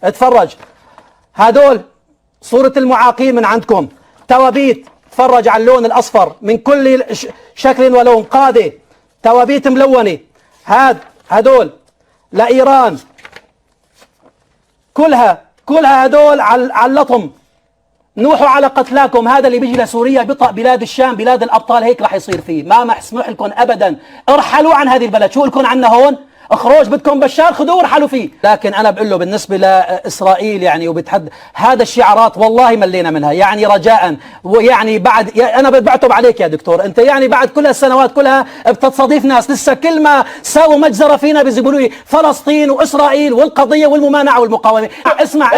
اتفرج، هدول صورة المعاقين من عندكم، توابيت، تفرج على اللون الأصفر من كل شكل ولون، قادة توابيت ملونة، هدول لإيران، كلها هدول على اللطم. نوحوا على قتلاكم. هذا اللي بيجي لسوريا بيطأ بلاد الشام، بلاد الأبطال، هيك رح يصير فيه. ما مسموح لكم أبدا، ارحلوا عن هذه البلد. شو لكم عنا هون؟ اخرج، بدكم بشار خذوه ورحلوا فيه. لكن انا بقول له بالنسبه لاسرائيل يعني وبتحد هذا الشعارات والله ملينا منها، يعني رجاء، ويعني بعد انا بعتب عليك يا دكتور، انت يعني بعد كل السنوات كلها بتستضيف ناس لسه كل ما ساووا مجزره فينا بيقولوا لي فلسطين واسرائيل والقضيه والممانعه والمقاومه. اسمع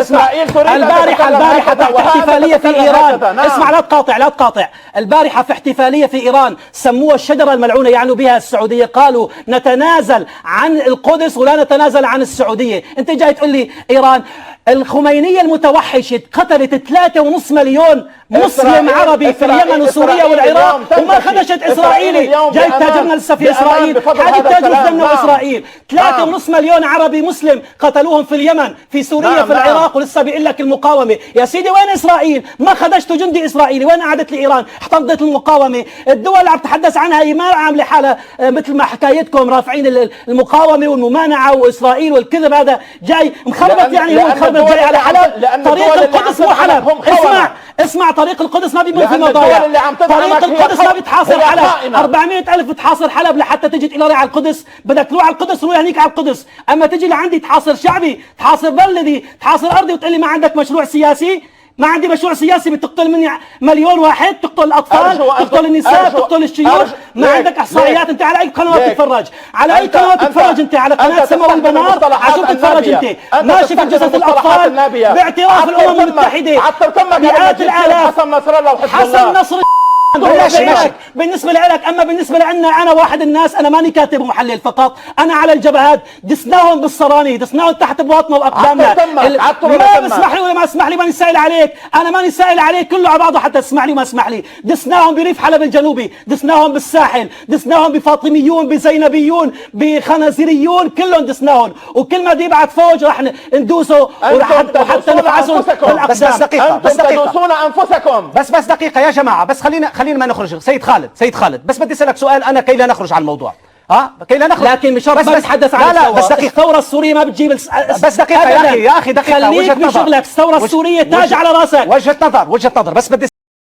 البارحه تحت احتفاليه في ايران، اسمع لا تقاطع. البارحه في احتفاليه في ايران سموها الشجره الملعونه، يعني بها السعوديه، قالوا نتنازل عن القدس ولا نتنازل عن السعودية. انت جاي تقول لي ايران؟ الخمينية المتوحشة قتلت 3.5 مليون مسلم عربي في اليمن وسوريا والعراق وما خدشت اسرائيلي. جاي تاجرنا لسه في اسرائيل، حاجة تاجر في دمنا واسرائيل. 3.5 مليون عربي مسلم قتلوهم في اليمن، في سوريا، في العراق، ولسه بيقول لك المقاومة. يا سيدي وين اسرائيل؟ ما خدشتوا جندي اسرائيلي، وين قعدت لايران؟ احتضنت المقاومة. الدول اللي عم تتحدث عنها هي ما عاملة حالها مثل ما حكايتكم رافعين المقاومة والممانعة واسرائيل والكذب. هذا جاي مخربط، يعني هو مخربط جاي على حلب. طريق القدس مو حلب. اسمع طريق القدس ما بيمر في مضايع. طريق القدس ما بيتحاصر حلب. 400,000 بتحاصر حلب لحتى تجي تقول على القدس. بدك تروح على القدس روح هنيك على القدس. اما تجي لعندي تحاصر شعبي، تحاصر بلدي، تحاصر ارضي وتقول لي ما عندك مشروع سياسي؟ ما عندي مشروع سياسي. بتقتل مني 1,000,000 واحد، تقتل الاطفال، تقتل النساء، تقتل الشيوخ. ما عندك احصائيات. انت على اي قناه تتفرج؟ على اي قناه تتفرج انت؟ على قناه سما والبنار؟ على شو بتتفرج انت؟ ماشي في جثث الاطفال باعتراف الامم المتحده مئات الالاف. حسن نصر ماشي بالنسبه لك. اما بالنسبه لنا انا واحد الناس، انا ماني كاتب ومحلل فقط، انا على الجبهات دسناهم بالصراني، دسناهم تحت بواطنا واقدامنا. ما بسمح لي ولا ما اسمح لي، ماني سائل عليك، انا ماني سائل عليك كله على بعضه حتى تسمح لي وما اسمح لي. دسناهم بريف حلب الجنوبي، دسناهم بالساحل، دسناهم بفاطميون، بزينبيون، بخنازيريون، كلهم دسناهم. وكل ما بدي يبعث فوج رح ندوسه وحتى نفعسهم بالاقدام. بس دقيقه تدوسون انفسكم. بس دقيقه يا جماعه، بس خلينا ما نخرج. سيد خالد بس بدي اسالك سؤال انا كي لا نخرج عن الموضوع. كي لا نخرج. لكن مش بس نتحدث عن الثوره. بس دقيقه، الثوره السوريه ما بتجيب بس دقيقه يا اخي دقيقه. خليك بشغلك. الثوره السوريه تاج على راسك. وجهه نظر بس بدي